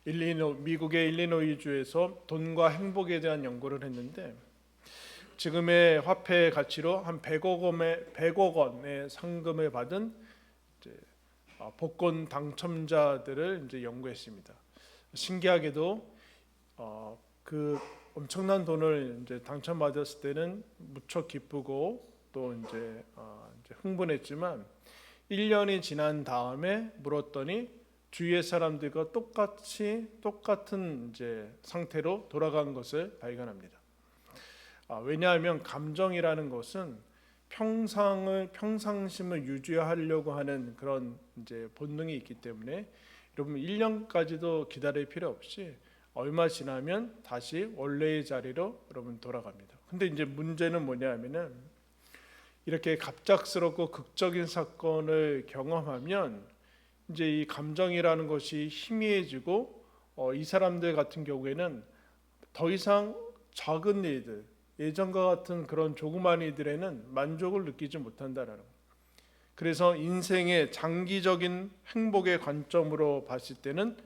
미국의 일리노이주에서 돈과 행복에 대한 연구를 했는데 지금의 화폐 가치로 한 100억 원의 상금을 받은 이제 복권 당첨자들을 이제 연구했습니다. 신기하게도 그 엄청난 돈을 이제 당첨받았을 때는 무척 기쁘고 또 이제 흥분했지만 1년이 지난 다음에 물었더니 주위의 사람들과 똑같은 이제 상태로 돌아간 것을 발견합니다. 왜냐하면 감정이라는 것은 평상심을 유지하려고 하는 그런 이제 본능이 있기 때문에 여러분 1년까지도 기다릴 필요 없이 얼마 지나면 다시 원래의 자리로 여러분 돌아갑니다. 근데 이제 문제는 뭐냐면은 이렇게 갑작스럽고 극적인 사건을 경험하면 이제 이 감정이라는 것이 희미해지고 이 사람들 같은 경우에는 더 이상 작은 일들, 예전과 같은 그런 조그만 일들에는 만족을 느끼지 못한다라는 거예요. 그래서 인생의 장기적인 행복의 관점으로 봤을 때는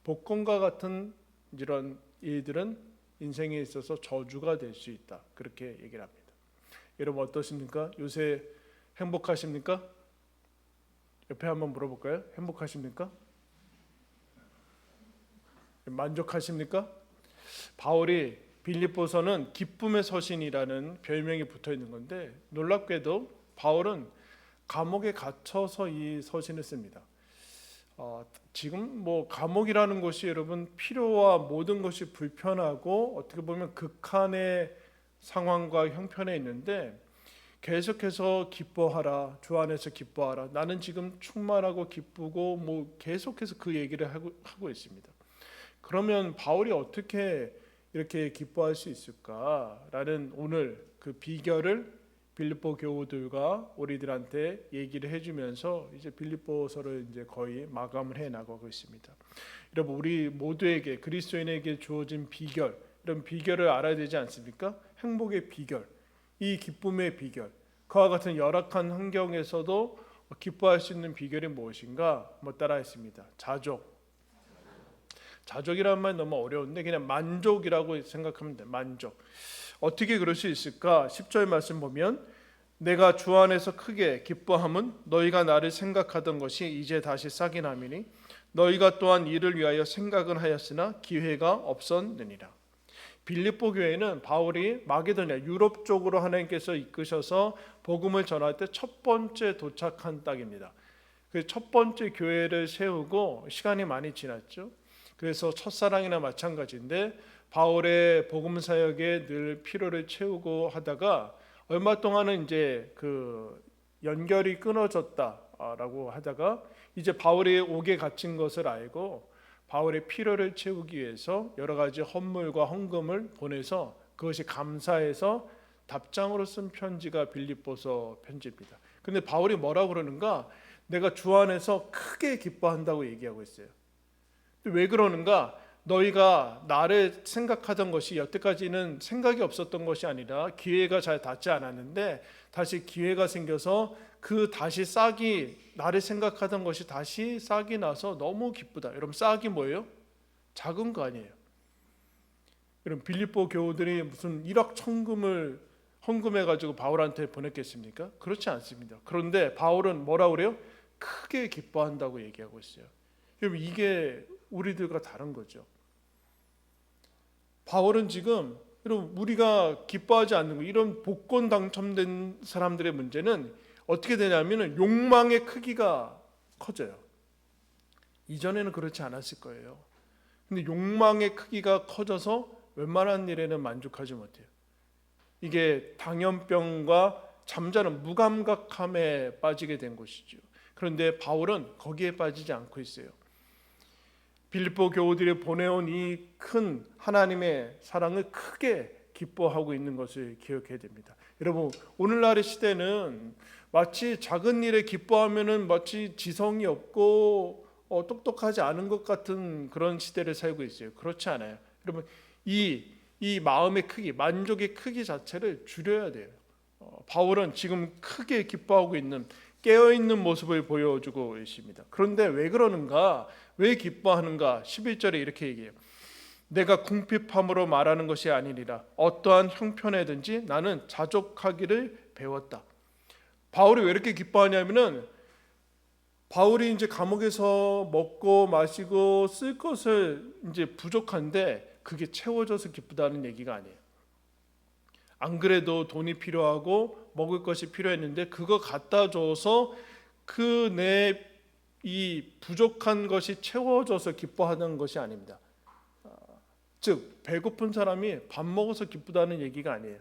복권과 같은 이런 일들은 인생에 있어서 저주가 될 수 있다. 그렇게 얘기를 합니다. 여러분 어떠십니까? 요새 행복하십니까? 옆에 한번 물어볼까요? 행복하십니까? 만족하십니까? 바울이 빌립보서는 기쁨의 서신이라는 별명이 붙어 있는 건데 놀랍게도 바울은 감옥에 갇혀서 이 서신을 씁니다. 지금 뭐 감옥이라는 것이 여러분 필요와 모든 것이 불편하고 어떻게 보면 극한의 상황과 형편에 있는데 계속해서 기뻐하라, 주 안에서 기뻐하라. 나는 지금 충만하고 기쁘고 뭐 계속해서 그 얘기를 하고 있습니다. 그러면 바울이 어떻게 이렇게 기뻐할 수 있을까라는 오늘 그 비결을 빌립보 교우들과 우리들한테 얘기를 해주면서 이제 빌립보서를 이제 거의 마감을 해 나가고 있습니다. 여러분 우리 모두에게 그리스도인에게 주어진 비결, 이런 비결을 알아야 되지 않습니까? 행복의 비결, 이 기쁨의 비결, 그와 같은 열악한 환경에서도 기뻐할 수 있는 비결이 무엇인가? 뭐 따라했습니다. 자족이라는 말 너무 어려운데 그냥 만족이라고 생각하면 돼. 만족. 어떻게 그럴 수 있을까? 10절 말씀 보면 내가 주 안에서 크게 기뻐함은 너희가 나를 생각하던 것이 이제 다시 싹이 나미니 너희가 또한 이를 위하여 생각은 하였으나 기회가 없었느니라. 빌립보 교회는 바울이 마게도냐 유럽 쪽으로 하나님께서 이끄셔서 복음을 전할 때 첫 번째 도착한 땅입니다. 그 첫 번째 교회를 세우고 시간이 많이 지났죠. 그래서 첫사랑이나 마찬가지인데 바울의 복음 사역에 늘 필요를 채우고 하다가 얼마 동안은 이제 그 연결이 끊어졌다라고 하다가 이제 바울이 옥에 갇힌 것을 알고 바울의 필요를 채우기 위해서 여러 가지 헌물과 헌금을 보내서 그것이 감사해서 답장으로 쓴 편지가 빌립보서 편지입니다. 근데 바울이 뭐라고 그러는가? 내가 주 안에서 크게 기뻐한다고 얘기하고 있어요. 왜 그러는가? 너희가 나를 생각하던 것이 여태까지는 생각이 없었던 것이 아니라 기회가 잘 닿지 않았는데 다시 기회가 생겨서 그 다시 싹이 나를 생각하던 것이 다시 싹이 나서 너무 기쁘다. 여러분 싹이 뭐예요? 작은 거 아니에요. 여러분 빌립보 교우들이 무슨 1억 천금을 헌금해가지고 바울한테 보냈겠습니까? 그렇지 않습니다. 그런데 바울은 뭐라고 그래요? 크게 기뻐한다고 얘기하고 있어요. 여러분 이게 우리들과 다른 거죠. 바울은 지금 여러분 우리가 기뻐하지 않는 거, 이런 복권 당첨된 사람들의 문제는 어떻게 되냐면 욕망의 크기가 커져요. 이전에는 그렇지 않았을 거예요. 근데 욕망의 크기가 커져서 웬만한 일에는 만족하지 못해요. 이게 당연병과 잠자는 무감각함에 빠지게 된 것이죠. 그런데 바울은 거기에 빠지지 않고 있어요. 빌립보 교우들이 보내온 이 큰 하나님의 사랑을 크게 기뻐하고 있는 것을 기억해야 됩니다. 여러분 오늘날의 시대는 마치 작은 일에 기뻐하면은 마치 지성이 없고 똑똑하지 않은 것 같은 그런 시대를 살고 있어요. 그렇지 않아요. 여러분 이 마음의 크기, 만족의 크기 자체를 줄여야 돼요. 바울은 지금 크게 기뻐하고 있는 깨어있는 모습을 보여주고 있습니다. 그런데 왜 그러는가? 왜 기뻐하는가? 11절에 이렇게 얘기해요. 내가 궁핍함으로 말하는 것이 아니니라. 어떠한 형편에든지 나는 자족하기를 배웠다. 바울이 왜 이렇게 기뻐하냐면은 바울이 이제 감옥에서 먹고 마시고 쓸 것을 이제 부족한데 그게 채워져서 기쁘다는 얘기가 아니에요. 안 그래도 돈이 필요하고 먹을 것이 필요했는데 그거 갖다 줘서 그 내 이 부족한 것이 채워져서 기뻐하는 것이 아닙니다. 즉 배고픈 사람이 밥 먹어서 기쁘다는 얘기가 아니에요.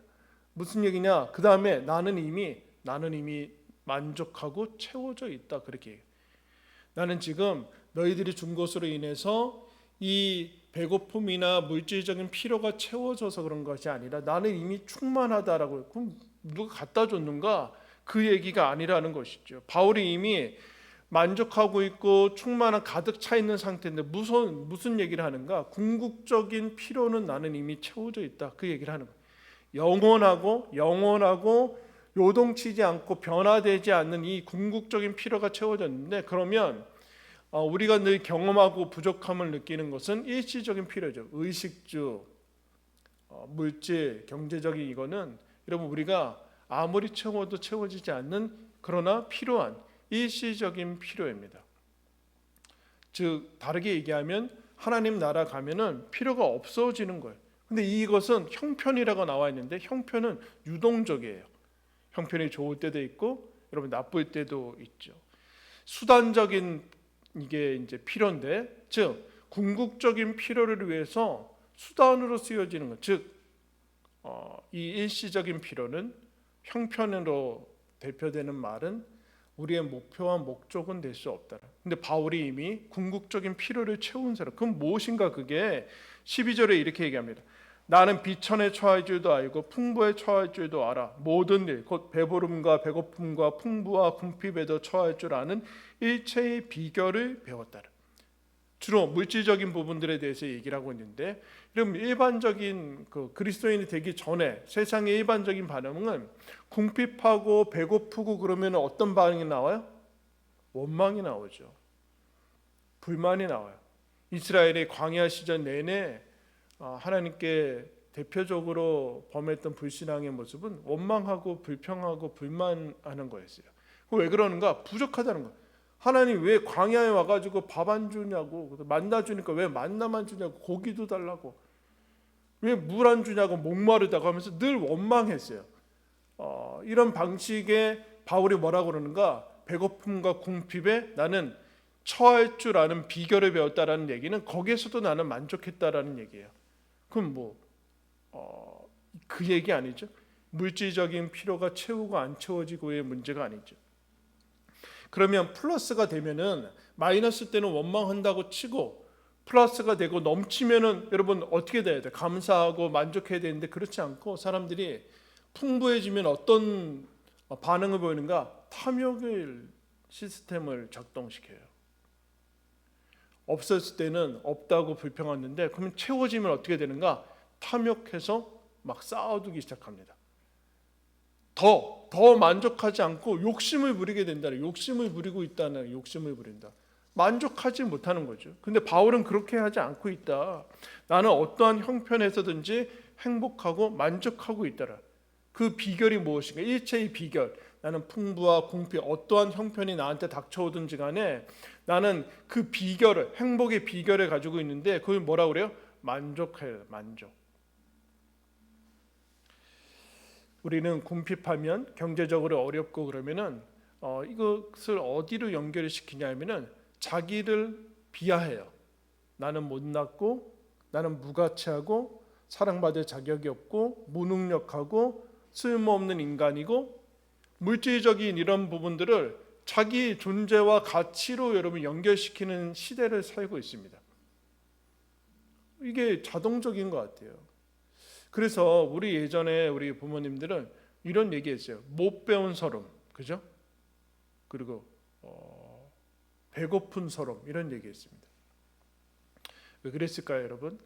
무슨 얘기냐? 그 다음에 나는 이미 만족하고 채워져 있다 그렇게 얘기해요. 나는 지금 너희들이 준 것으로 인해서 이 배고픔이나 물질적인 필요가 채워져서 그런 것이 아니라 나는 이미 충만하다라고. 그럼 누가 갖다 줬는가? 그 얘기가 아니라는 것이죠. 바울이 이미 만족하고 있고 충만한 가득 차 있는 상태인데 무슨 얘기를 하는가? 궁극적인 필요는 나는 이미 채워져 있다. 그 얘기를 하는 거예요. 영원하고 요동치지 않고 변화되지 않는 이 궁극적인 필요가 채워졌는데, 그러면 우리가 늘 경험하고 부족함을 느끼는 것은 일시적인 필요죠. 의식주, 물질, 경제적인 이거는 여러분 우리가 아무리 채워도 채워지지 않는 그러나 필요한 일시적인 필요입니다. 즉 다르게 얘기하면 하나님 나라 가면은 필요가 없어지는 거예요. 근데 이것은 형편이라고 나와 있는데 형편은 유동적이에요. 형편이 좋을 때도 있고 여러분 나쁠 때도 있죠. 수단적인 이게 이제 필요인데, 즉 궁극적인 필요를 위해서 수단으로 쓰여지는 것, 즉 이 일시적인 필요는 형편으로 대표되는 말은 우리의 목표와 목적은 될 수 없다. 근데 바울이 이미 궁극적인 필요를 채운 사람. 그럼 무엇인가? 그게 12절에 이렇게 얘기합니다. 나는 비천에 처할 줄도 알고 풍부에 처할 줄도 알아. 모든 일, 곧 배부름과 배고픔과 풍부와 궁핍에도 처할 줄 아는 일체의 비결을 배웠다라. 주로 물질적인 부분들에 대해서 얘기를 하고 있는데, 그럼 일반적인 그리스도인이 되기 전에 세상의 일반적인 반응은 궁핍하고 배고프고 그러면 어떤 반응이 나와요? 원망이 나오죠. 불만이 나와요. 이스라엘의 광야 시절 내내 하나님께 대표적으로 범했던 불신앙의 모습은 원망하고 불평하고 불만하는 거였어요. 왜 그러는가? 부족하다는 거예요. 하나님 왜 광야에 와가지고 밥 안 주냐고, 만나 주니까 왜 만나만 주냐고, 고기도 달라고, 왜 물 안 주냐고 목마르다고 하면서 늘 원망했어요. 이런 방식의 바울이 뭐라고 그러는가? 배고픔과 궁핍에 나는 처할 줄 아는 비결을 배웠다라는 얘기는 거기에서도 나는 만족했다라는 얘기예요. 그럼 그 얘기 아니죠? 물질적인 필요가 채우고 안 채워지고의 문제가 아니죠. 그러면 플러스가 되면은, 마이너스 때는 원망한다고 치고 플러스가 되고 넘치면은 여러분 어떻게 돼야 돼? 감사하고 만족해야 되는데 그렇지 않고 사람들이 풍부해지면 어떤 반응을 보이는가? 탐욕의 시스템을 작동시켜요. 없었을 때는 없다고 불평하는데 그러면 채워지면 어떻게 되는가? 탐욕해서 막 쌓아두기 시작합니다. 더 만족하지 않고 욕심을 부리게 된다는, 욕심을 부리고 있다는, 욕심을 부린다. 만족하지 못하는 거죠. 근데 바울은 그렇게 하지 않고 있다. 나는 어떠한 형편에서든지 행복하고 만족하고 있다라. 그 비결이 무엇인가? 일체의 비결. 나는 풍부와 궁핍, 어떠한 형편이 나한테 닥쳐오든지 간에 나는 그 비결을, 행복의 비결을 가지고 있는데 그걸 뭐라고 그래요? 만족해요. 만족. 우리는 궁핍하면 경제적으로 어렵고 그러면은 이것을 어디로 연결을 시키냐면은 자기를 비하해요. 나는 못났고, 나는 무가치하고, 사랑받을 자격이 없고, 무능력하고, 쓸모없는 인간이고, 물질적인 이런 부분들을 자기 존재와 가치로 여러분 연결시키는 시대를 살고 있습니다. 이게 자동적인 것 같아요. 그래서 우리 예전에 우리 부모님들은 이런 얘기했어요. 못 배운 서름, 그죠? 그리고 배고픈 서름, 이런 얘기했습니다. 왜 그랬을까요, 여러분?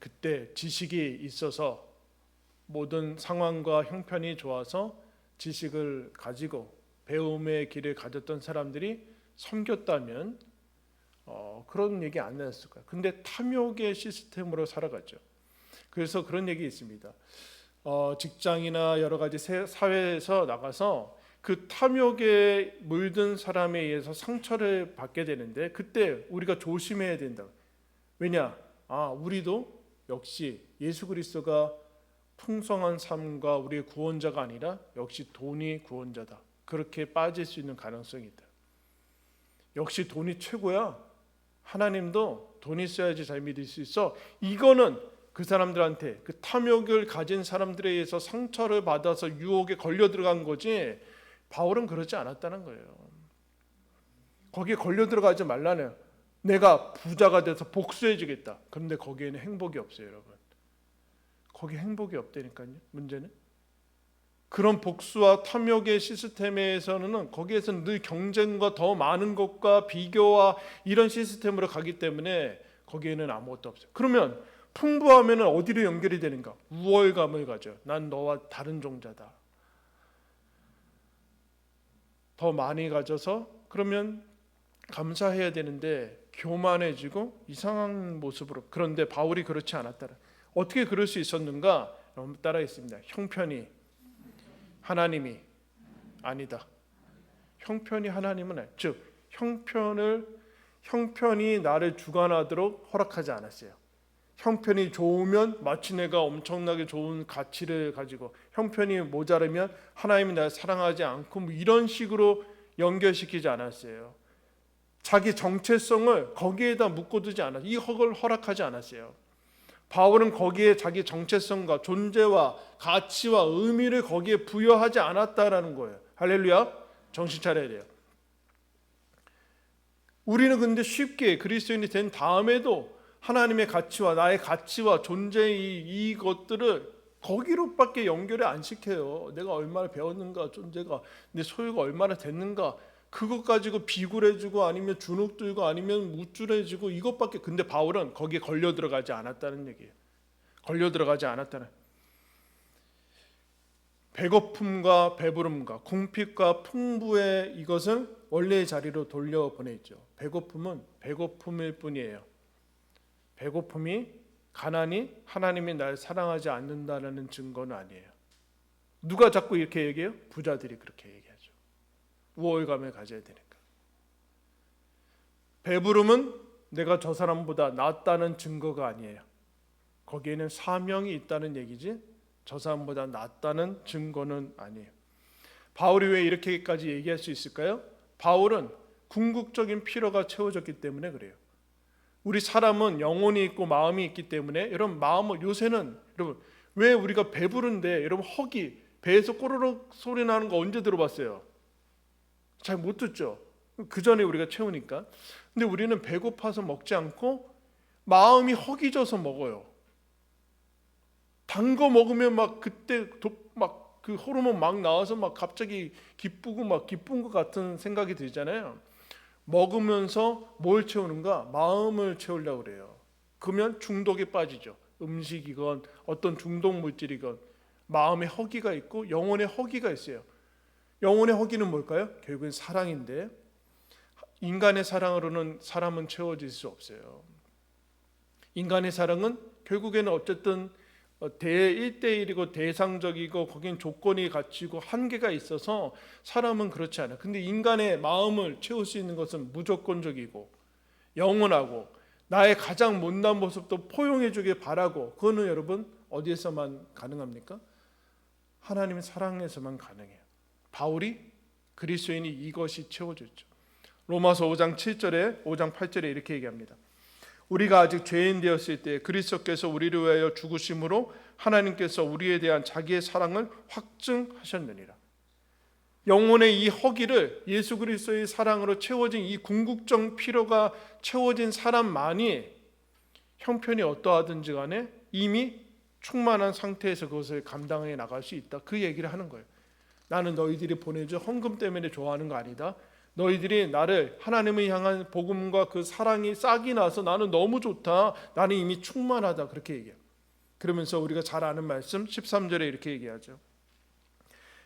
그때 지식이 있어서 모든 상황과 형편이 좋아서 지식을 가지고 배움의 길을 가졌던 사람들이 섬겼다면 그런 얘기 안 했을 거예요. 근데 탐욕의 시스템으로 살아갔죠. 그래서 그런 얘기 있습니다. 직장이나 여러 가지 사회에서 나가서 그 탐욕에 물든 사람에 의해서 상처를 받게 되는데 그때 우리가 조심해야 된다. 왜냐? 우리도 역시 예수 그리스도가 풍성한 삶과 우리의 구원자가 아니라 역시 돈이 구원자다. 그렇게 빠질 수 있는 가능성이 있다. 역시 돈이 최고야. 하나님도 돈 있어야지 잘 믿을 수 있어. 이거는 그 사람들한테, 그 탐욕을 가진 사람들에 의해서 상처를 받아서 유혹에 걸려 들어간 거지, 바울은 그러지 않았다는 거예요. 거기에 걸려 들어가지 말라네요. 내가 부자가 돼서 복수해 주겠다. 그런데 거기에는 행복이 없어요, 여러분. 거기 행복이 없다니까요. 문제는 그런 복수와 탐욕의 시스템에서는 거기에서는 늘 경쟁과 더 많은 것과 비교와 이런 시스템으로 가기 때문에 거기에는 아무것도 없어요. 그러면 풍부하면 어디로 연결이 되는가? 우월감을 가져. 난 너와 다른 종자다. 더 많이 가져서 그러면 감사해야 되는데 교만해지고 이상한 모습으로. 그런데 바울이 그렇지 않았다. 어떻게 그럴 수 있었는가? 여러분 따라 있습니다. 형편이 하나님이 아니다. 형편이 하나님은 아니다. 즉 형편이 나를 주관하도록 허락하지 않았어요. 형편이 좋으면 마치 내가 엄청나게 좋은 가치를 가지고, 형편이 모자르면 하나님이 나를 사랑하지 않고 이런 식으로 연결시키지 않았어요. 자기 정체성을 거기에다 묶어두지 않았어요. 이 헐을 허락하지 않았어요. 바울은 거기에 자기 정체성과 존재와 가치와 의미를 거기에 부여하지 않았다라는 거예요. 할렐루야. 정신 차려야 돼요. 우리는 근데 쉽게 그리스도인이 된 다음에도 하나님의 가치와 나의 가치와 존재의 이것들을 거기로밖에 연결을 안 시켜요. 내가 얼마나 배웠는가, 존재가 내 소유가 얼마나 됐는가, 그것 가지고 비굴해지고 아니면 주눅 들고 아니면 우쭐해지고 이것밖에. 근데 바울은 거기에 걸려 들어가지 않았다는 얘기예요. 걸려 들어가지 않았다는. 배고픔과 배부름과 궁핍과 풍부의 이것을 원래의 자리로 돌려보내죠. 배고픔은 배고픔일 뿐이에요. 배고픔이, 가난이 하나님이 날 사랑하지 않는다는 증거는 아니에요. 누가 자꾸 이렇게 얘기해요? 부자들이 그렇게 얘기하죠. 우월감을 가져야 되니까. 배부름은 내가 저 사람보다 낫다는 증거가 아니에요. 거기에는 사명이 있다는 얘기지 저 사람보다 낫다는 증거는 아니에요. 바울이 왜 이렇게까지 얘기할 수 있을까요? 바울은 궁극적인 필요가 채워졌기 때문에 그래요. 우리 사람은 영혼이 있고 마음이 있기 때문에, 여러분 마음을, 요새는 여러분 왜 우리가 배부른데, 여러분 허기, 배에서 꼬르륵 소리 나는 거 언제 들어봤어요? 잘 못 듣죠. 그 전에 우리가 채우니까. 근데 우리는 배고파서 먹지 않고 마음이 허기져서 먹어요. 단 거 먹으면 막 그때 막 그 호르몬 막 나와서 막 갑자기 기쁘고 막 기쁜 것 같은 생각이 들잖아요. 먹으면서 뭘 채우는가? 마음을 채우려고 그래요. 그러면 중독에 빠지죠. 음식이건 어떤 중독 물질이건 마음의 허기가 있고 영혼의 허기가 있어요. 영혼의 허기는 뭘까요? 결국은 사랑인데, 인간의 사랑으로는 사람은 채워질 수 없어요. 인간의 사랑은 결국에는 어쨌든 대1대1이고 대상적이고 거긴 조건이 갖추고 한계가 있어서 사람은 그렇지 않아요. 근데 인간의 마음을 채울 수 있는 것은 무조건적이고 영원하고 나의 가장 못난 모습도 포용해 주길 바라고, 그거는 여러분 어디에서만 가능합니까? 하나님의 사랑에서만 가능해요. 바울이, 그리스도인이 이것이 채워졌죠. 로마서 5장 7절에 5장 8절에 이렇게 얘기합니다. 우리가 아직 죄인 되었을 때 그리스도께서 우리를 위하여 죽으심으로 하나님께서 우리에 대한 자기의 사랑을 확증하셨느니라. 영혼의 이 허기를 예수 그리스도의 사랑으로 채워진 이 궁극적 필요가 채워진 사람만이 형편이 어떠하든지 간에 이미 충만한 상태에서 그것을 감당해 나갈 수 있다. 그 얘기를 하는 거예요. 나는 너희들이 보내준 헌금 때문에 좋아하는 거 아니다. 너희들이 나를, 하나님을 향한 복음과 그 사랑이 싹이 나서 나는 너무 좋다. 나는 이미 충만하다. 그렇게 얘기해요. 그러면서 우리가 잘 아는 말씀 13절에 이렇게 얘기하죠.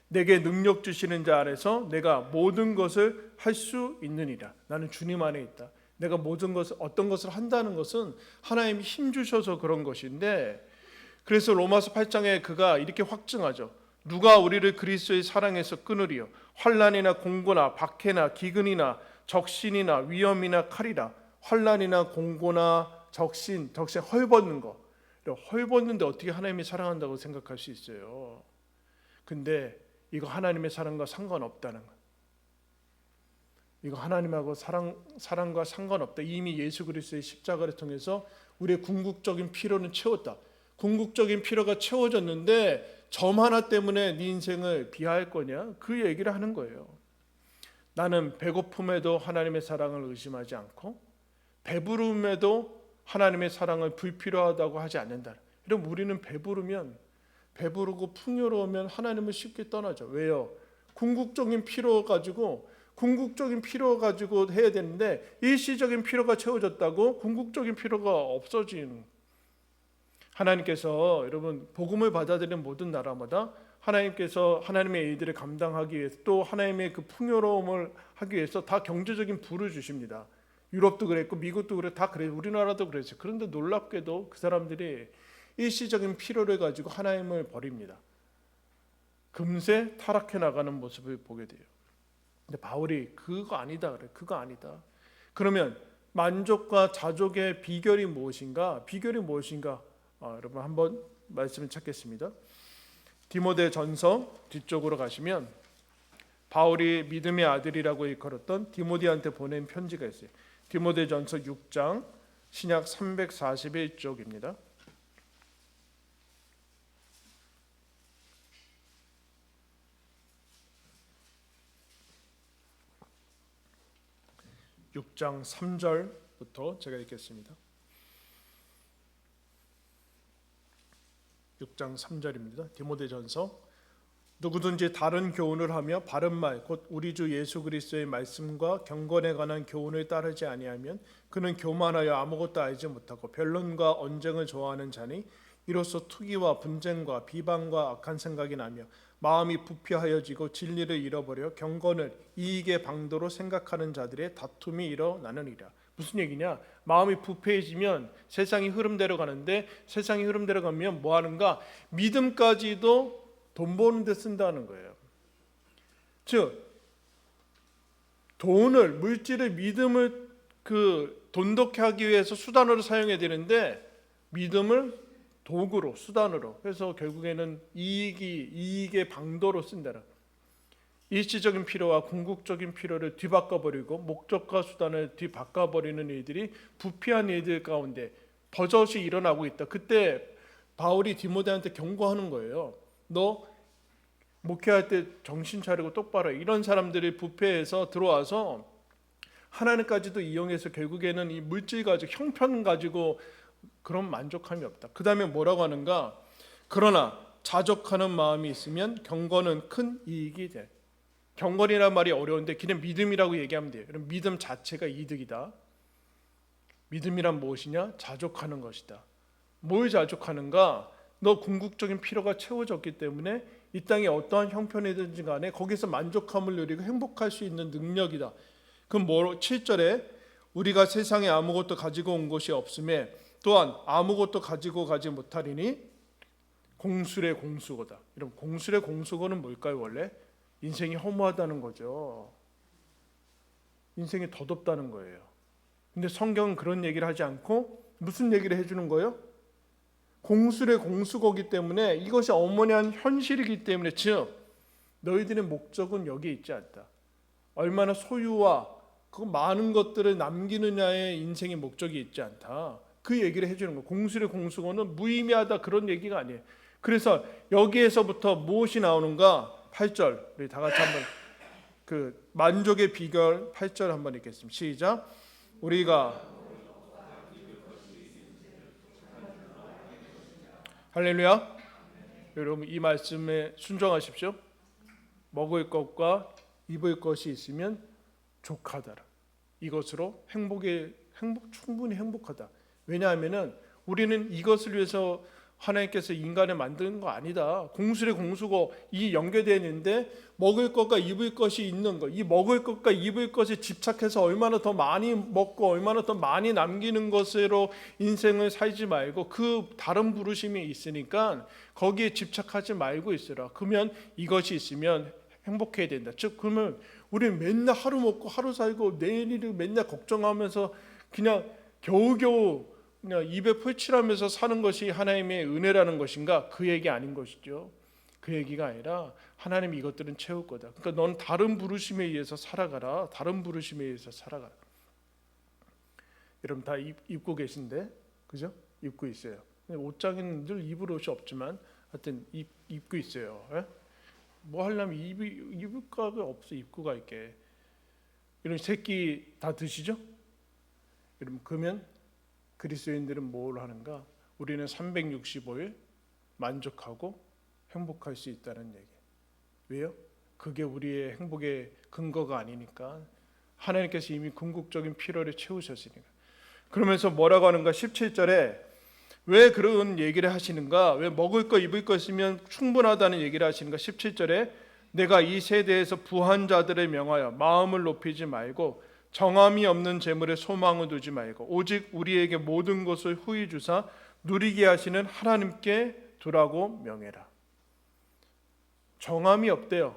내게 능력 주시는 자 안에서 내가 모든 것을 할 수 있느니라. 나는 주님 안에 있다. 내가 모든 것을 어떤 것을 한다는 것은 하나님이 힘 주셔서 그런 것인데, 그래서 로마서 8장에 그가 이렇게 확증하죠. 누가 우리를 그리스도의 사랑에서 끊으리요? 환난이나 공고나 박해나 기근이나 적신이나 위험이나 칼이라. 환난이나 공고나 적신 헐벗는 거. 헐벗는데 어떻게 하나님이 사랑한다고 생각할 수 있어요? 근데 이거 하나님의 사랑과 상관없다는 거. 이거 하나님하고 사랑과 상관없다. 이미 예수 그리스도의 십자가를 통해서 우리의 궁극적인 필요는 채웠다. 궁극적인 필요가 채워졌는데 점 하나 때문에 네 인생을 비하할 거냐? 그 얘기를 하는 거예요. 나는 배고픔에도 하나님의 사랑을 의심하지 않고 배부름에도 하나님의 사랑을 불필요하다고 하지 않는다. 그럼 우리는 배부르고 풍요로우면 하나님을 쉽게 떠나죠. 왜요? 궁극적인 필요 가지고 해야 되는데 일시적인 필요가 채워졌다고 궁극적인 필요가 없어지는. 하나님께서 여러분 복음을 받아들이는 모든 나라마다 하나님께서 하나님의 일들을 감당하기 위해서 또 하나님의 그 풍요로움을 하기 위해서 다 경제적인 부를 주십니다. 유럽도 그랬고 미국도 그랬고 다 그래요. 우리나라도 그랬어요. 그런데 놀랍게도 그 사람들이 일시적인 필요를 가지고 하나님을 버립니다. 금세 타락해 나가는 모습을 보게 돼요. 근데 바울이 그거 아니다 그래. 그거 아니다. 그러면 만족과 자족의 비결이 무엇인가? 여러분 한번 말씀을 찾겠습니다. 디모데전서 뒤쪽으로 가시면 바울이 믿음의 아들이라고 일컬었던 디모데한테 보낸 편지가 있어요. 디모데전서 6장 신약 341쪽입니다. (6장 3절부터) 제가 읽겠습니다. 6장 3절입니다. 디모데전서 누구든지 다른 교훈을 하며 바른 말 곧 우리 주 예수 그리스도의 말씀과 경건에 관한 교훈을 따르지 아니하면 그는 교만하여 아무것도 알지 못하고 변론과 언쟁을 좋아하는 자니 이로써 투기와 분쟁과 비방과 악한 생각이 나며 마음이 부패하여지고 진리를 잃어버려 경건을 이익의 방도로 생각하는 자들의 다툼이 일어나느니라. 무슨 얘기냐? 마음이 부패해지면 세상이 흐름대로 가는데 세상이 흐름대로 가면 뭐 하는가? 믿음까지도 돈 버는 데 쓴다는 거예요. 즉 돈을, 물질을, 믿음을 돈독해 하기 위해서 수단으로 사용해야 되는데 믿음을 도구로, 수단으로 해서 결국에는 이익의 방도로 쓴다라. 일시적인 필요와 궁극적인 필요를 뒤바꿔버리고 목적과 수단을 뒤바꿔버리는 일들이 부패한 일들 가운데 버젓이 일어나고 있다. 그때 바울이 디모데한테 경고하는 거예요. 너 목회할 때 정신 차리고 똑바로 해. 이런 사람들이 부패해서 들어와서 하나님까지도 이용해서 결국에는 이 물질 가지고 형편 가지고 그런 만족함이 없다. 그 다음에 뭐라고 하는가? 그러나 자족하는 마음이 있으면 경건은 큰 이익이 돼. 경건이란 말이 어려운데 그냥 믿음이라고 얘기하면 돼요. 그럼 믿음 자체가 이득이다. 믿음이란 무엇이냐? 자족하는 것이다. 뭘 자족하는가? 너 궁극적인 필요가 채워졌기 때문에 이 땅에 어떠한 형편이든지 간에 거기서 만족함을 누리고 행복할 수 있는 능력이다. 그럼 7절에 우리가 세상에 아무것도 가지고 온 것이 없음에 또한 아무것도 가지고 가지 못하리니 공술의 공수거다. 여러분 공술의 공수거는 뭘까요? 원래 인생이 허무하다는 거죠. 인생이 덧없다는 거예요. 근데 성경은 그런 얘기를 하지 않고 무슨 얘기를 해주는 거예요? 공술의 공수거기 때문에 이것이 엄연한 현실이기 때문에 즉 너희들의 목적은 여기에 있지 않다. 얼마나 소유와 그 많은 것들을 남기느냐의 인생의 목적이 있지 않다. 그 얘기를 해주는 거예요. 공술의 공수거는 무의미하다 그런 얘기가 아니에요. 그래서 여기에서부터 무엇이 나오는가? 8절 우리 다 같이 한번 그 만족의 비결 8절 한번 읽겠습니다. 시작. 우리가 할렐루야. 여러분 이 말씀에 순종하십시오. 먹을 것과 입을 것이 있으면 족하다라. 이것으로 충분히 행복하다. 왜냐하면은 우리는 이것을 위해서 하나님께서 인간을 만드는 거 아니다. 공술의 공수고 이 연계되어 있는데 먹을 것과 입을 것이 있는 것, 이 먹을 것과 입을 것에 집착해서 얼마나 더 많이 먹고 얼마나 더 많이 남기는 것으로 인생을 살지 말고 그 다른 부르심이 있으니까 거기에 집착하지 말고 있으라. 그러면 이것이 있으면 행복해야 된다. 즉 그러면 우리는 맨날 하루 먹고 하루 살고 내일을 맨날 걱정하면서 그냥 겨우겨우 그냥 입에 풀칠하면서 사는 것이 하나님의 은혜라는 것인가? 그 얘기 아닌 것이죠. 그 얘기가 아니라 하나님이 이것들은 채울 거다. 그러니까 넌 다른 부르심에 의해서 살아가라. 다른 부르심에 의해서 살아가라. 여러분 다 입고 계신데, 그죠? 입고 있어요. 옷장에는 늘 입을 옷이 없지만 하여튼 입고 있어요. 에? 뭐 하려면 입을 값이 없어. 입고 갈게. 이런 새끼 다 드시죠? 여러분 그러면 그리스도인들은 뭘 하는가? 우리는 365일 만족하고 행복할 수 있다는 얘기. 왜요? 그게 우리의 행복의 근거가 아니니까. 하나님께서 이미 궁극적인 필요를 채우셨으니까. 그러면서 뭐라고 하는가? 17절에 왜 그런 얘기를 하시는가? 왜 먹을 거 입을 것이면 충분하다는 얘기를 하시는가? 17절에 내가 이 세대에서 부한 자들을 명하여 마음을 높이지 말고 정함이 없는 재물에 소망을 두지 말고 오직 우리에게 모든 것을 후히 주사 누리게 하시는 하나님께 두라고 명해라. 정함이 없대요.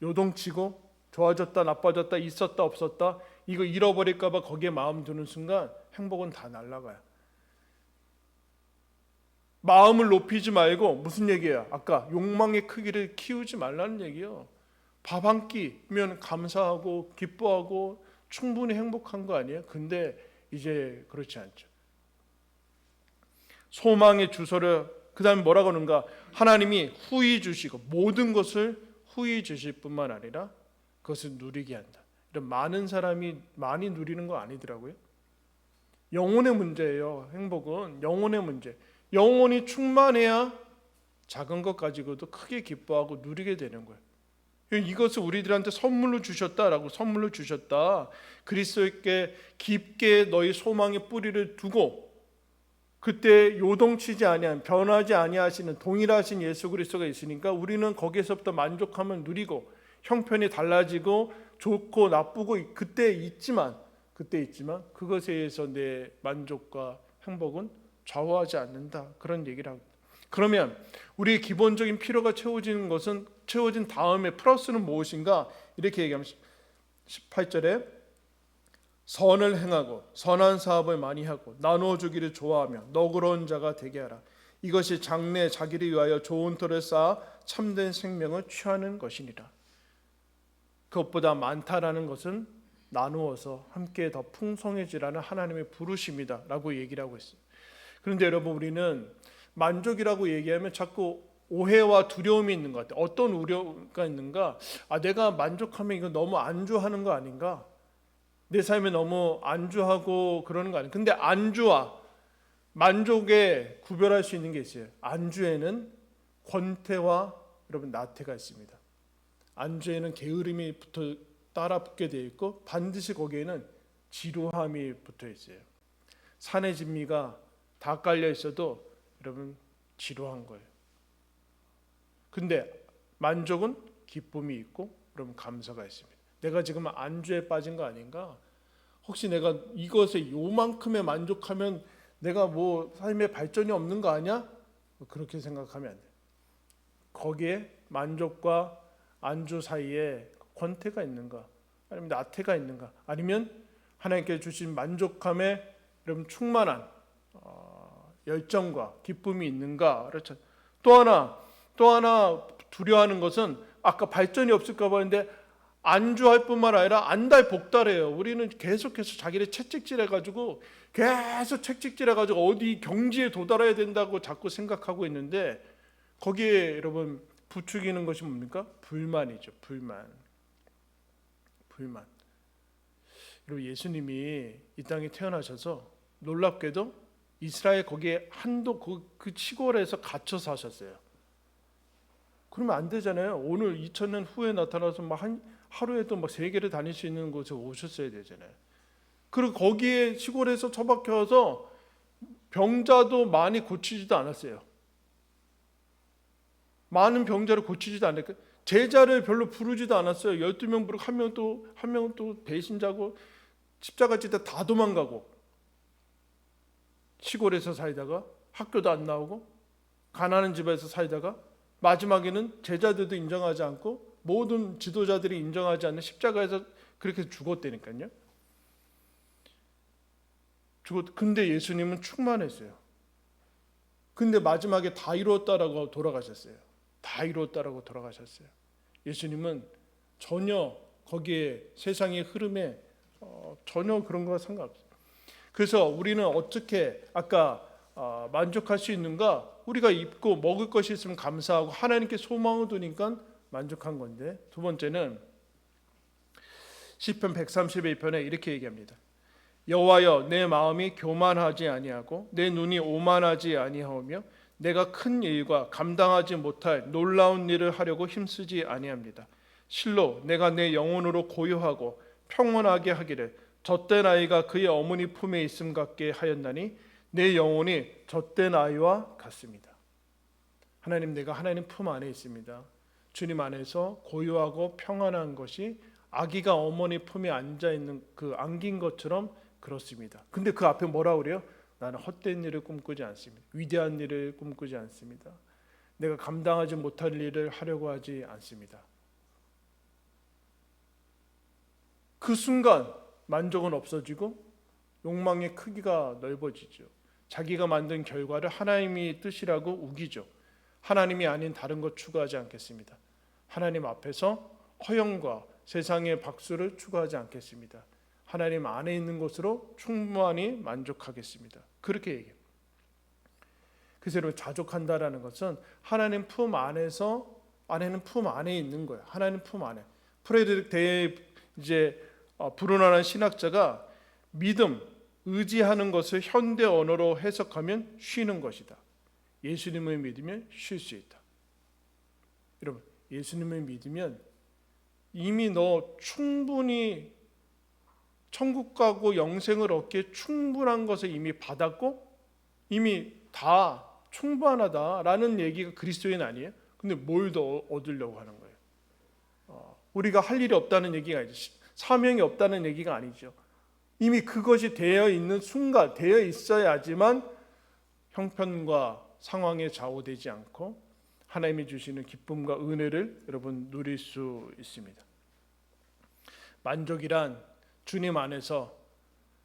요동치고 좋아졌다 나빠졌다 있었다 없었다 이거 잃어버릴까 봐 거기에 마음 두는 순간 행복은 다 날아가요. 마음을 높이지 말고 무슨 얘기야? 아까 욕망의 크기를 키우지 말라는 얘기요. 밥 한 끼면 감사하고 기뻐하고 충분히 행복한 거 아니에요? 근데 이제 그렇지 않죠. 소망의 주소를 그 다음에 뭐라고 하는가? 하나님이 후히 주시고 모든 것을 후히 주실 뿐만 아니라 그것을 누리게 한다. 이런 많은 사람이 많이 누리는 거 아니더라고요. 영혼의 문제예요. 행복은 영혼의 문제. 영혼이 충만해야 작은 것 가지고도 크게 기뻐하고 누리게 되는 거예요. 이것을 우리들한테 선물로 주셨다라고 선물로 주셨다. 그리스도께 깊게 너희 소망의 뿌리를 두고 그때 요동치지 아니한 변하지 아니하시는 동일하신 예수 그리스도가 있으니까 우리는 거기에서부터 만족함을 누리고 형편이 달라지고 좋고 나쁘고 그때 있지만 그것에 의해서 내 만족과 행복은 좌우하지 않는다. 그런 얘기를 하고 그러면 우리의 기본적인 필요가 채워지는 것은 채워진 다음에 플러스는 무엇인가? 이렇게 얘기하면 18절에 선을 행하고 선한 사업을 많이 하고 나누어 주기를 좋아하며 너그러운 자가 되게 하라. 이것이 장래 자기를 위하여 좋은 터를 쌓아 참된 생명을 취하는 것이니라. 그것보다 많다라는 것은 나누어서 함께 더 풍성해지라는 하나님의 부르심이다 라고 얘기를 하고 있어요. 그런데 여러분 우리는 만족이라고 얘기하면 자꾸 오해와 두려움이 있는 것 같아요. 어떤 우려가 있는가? 내가 만족하면 이거 너무 안주하는 거 아닌가? 내 삶에 너무 안주하고 그러는 거 아닌가? 근데 안주와 만족에 구별할 수 있는 게 있어요. 안주에는 권태와 여러분 나태가 있습니다. 안주에는 게으름이 따라 붙게 되어 있고 반드시 거기에는 지루함이 붙어 있어요. 산의 진미가 다 깔려 있어도 여러분 지루한 거예요. 근데 만족은 기쁨이 있고 여러분 감사가 있습니다. 내가 지금 안주에 빠진 거 아닌가? 혹시 내가 이것에 요만큼에 만족하면 내가 뭐 삶에 발전이 없는 거 아니야? 그렇게 생각하면 안 돼요. 거기에 만족과 안주 사이에 권태가 있는가? 아니면 나태가 있는가? 아니면 하나님께 주신 만족함에 여러분 충만한 열정과 기쁨이 있는가? 그렇죠. 또 하나 두려워하는 것은 아까 발전이 없을까 봐 했는데 안주할 뿐만 아니라 안달복달해요. 우리는 계속해서 자기를 채찍질해가지고 계속 채찍질해가지고 어디 경지에 도달해야 된다고 자꾸 생각하고 있는데 거기에 여러분 부추기는 것이 뭡니까? 불만이죠. 불만. 여러분 예수님이 이 땅에 태어나셔서 놀랍게도 이스라엘 거기에 한도 그 시골에서 갇혀 사셨어요. 그러면 안 되잖아요. 오늘 2000년 후에 나타나서 막 하루에도 막 세계를 다닐 수 있는 곳에 오셨어야 되잖아요. 그리고 거기에 시골에서 처박혀서 병자도 많이 고치지도 않았어요. 많은 병자를 고치지도 않을까? 제자를 별로 부르지도 않았어요. 12명 부르고 한 명은 또 배신자고 십자가 지다 다 도망가고 시골에서 살다가 학교도 안 나오고 가난한 집에서 살다가 마지막에는 제자들도 인정하지 않고 모든 지도자들이 인정하지 않는 십자가에서 그렇게 죽었다니까요. 근데 예수님은 충만했어요. 근데 마지막에 다 이루었다라고 돌아가셨어요. 다 이루었다라고 돌아가셨어요. 예수님은 전혀 거기에 세상의 흐름에 전혀 그런 거와 상관없어요. 그래서 우리는 어떻게 아까 만족할 수 있는가? 우리가 입고 먹을 것이 있으면 감사하고 하나님께 소망을 두니까 만족한 건데, 두 번째는 시편 132편에 이렇게 얘기합니다. 여호와여, 내 마음이 교만하지 아니하고 내 눈이 오만하지 아니하오며 내가 큰 일과 감당하지 못할 놀라운 일을 하려고 힘쓰지 아니합니다. 실로 내가 내 영혼으로 고요하고 평온하게 하기를 젖된 아이가 그의 어머니 품에 있음 같게 하였나니 내 영혼이 젖된 아이와 같습니다. 하나님, 내가 하나님 품 안에 있습니다. 주님 안에서 고요하고 평안한 것이 아기가 어머니 품에 앉아있는 그 안긴 것처럼 그렇습니다. 근데 그 앞에 뭐라 그래요? 나는 헛된 일을 꿈꾸지 않습니다. 위대한 일을 꿈꾸지 않습니다. 내가 감당하지 못할 일을 하려고 하지 않습니다. 그 순간 만족은 없어지고 욕망의 크기가 넓어지죠. 자기가 만든 결과를 하나님이 뜻이라고 우기죠. 하나님이 아닌 다른 것 추구하지 않겠습니다. 하나님 앞에서 허영과 세상의 박수를 추구하지 않겠습니다. 하나님 안에 있는 것으로 충분히 만족하겠습니다. 그렇게 얘기해요. 그래서 여러분, 자족한다라는 것은 하나님 품 안에는 품 안에 있는 거예요. 하나님 품 안에. 프레드릭 데이 불운한 신학자가 믿음, 의지하는 것을 현대 언어로 해석하면 쉬는 것이다. 예수님을 믿으면 쉴 수 있다. 여러분, 예수님을 믿으면 이미 너 충분히 천국 가고 영생을 얻기에 충분한 것을 이미 받았고 이미 다 충분하다라는 얘기가 그리스도인 아니에요? 근데 뭘 더 얻으려고 하는 거예요? 우리가 할 일이 없다는 얘기가 아니죠. 사명이 없다는 얘기가 아니죠. 이미 그것이 되어 있는 순간, 되어 있어야지만 형편과 상황에 좌우되지 않고 하나님이 주시는 기쁨과 은혜를 여러분 누릴 수 있습니다. 만족이란 주님 안에서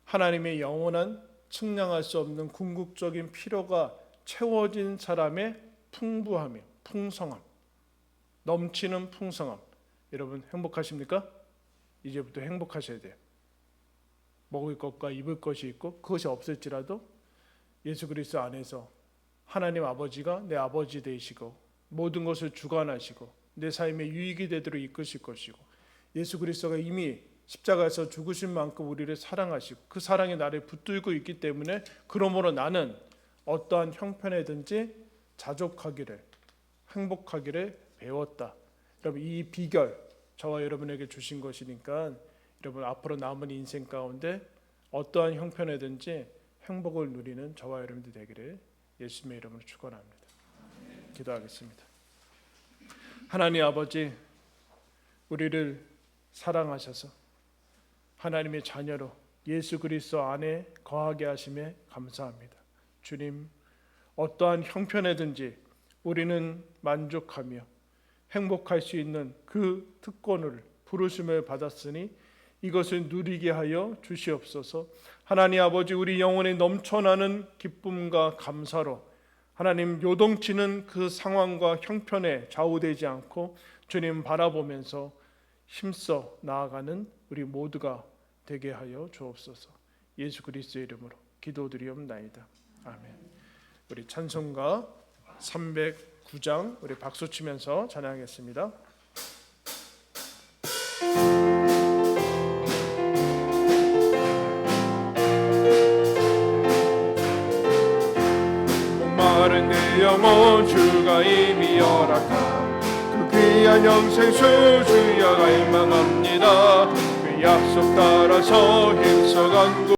하나님의 영원한 측량할 수 없는 궁극적인 필요가 채워진 사람의 풍부함이요, 풍성함, 넘치는 풍성함. 여러분 행복하십니까? 이제부터 행복하셔야 돼요. 먹을 것과 입을 것이 있고 그것이 없을지라도 예수 그리스도 안에서 하나님 아버지가 내 아버지 되시고 모든 것을 주관하시고 내 삶에 유익이 되도록 이끄실 것이고 예수 그리스도가 이미 십자가에서 죽으신 만큼 우리를 사랑하시고 그 사랑이 나를 붙들고 있기 때문에 그러므로 나는 어떠한 형편에든지 자족하기를, 행복하기를 배웠다. 여러분, 이 비결 저와 여러분에게 주신 것이니까 여러분 앞으로 남은 인생 가운데 어떠한 형편에든지 행복을 누리는 저와 여러분들 되기를 예수님의 이름으로 축원합니다. 기도하겠습니다. 하나님 아버지, 우리를 사랑하셔서 하나님의 자녀로 예수 그리스도 안에 거하게 하심에 감사합니다. 주님, 어떠한 형편에든지 우리는 만족하며 행복할 수 있는 그 특권을 부르심을 받았으니 이것을 누리게 하여 주시옵소서. 하나님 아버지, 우리 영혼에 넘쳐나는 기쁨과 감사로 하나님 요동치는 그 상황과 형편에 좌우되지 않고 주님 바라보면서 힘써 나아가는 우리 모두가 되게 하여 주옵소서. 예수 그리스도의 이름으로 기도드리옵나이다. 아멘. 우리 찬송가 309장 우리 박수 치면서 찬양하겠습니다. 목마른 내 영혼 주가 이미 허락한 그 귀한 영생수 주여 갈망합니다. 그 약속 따라서 힘써 간구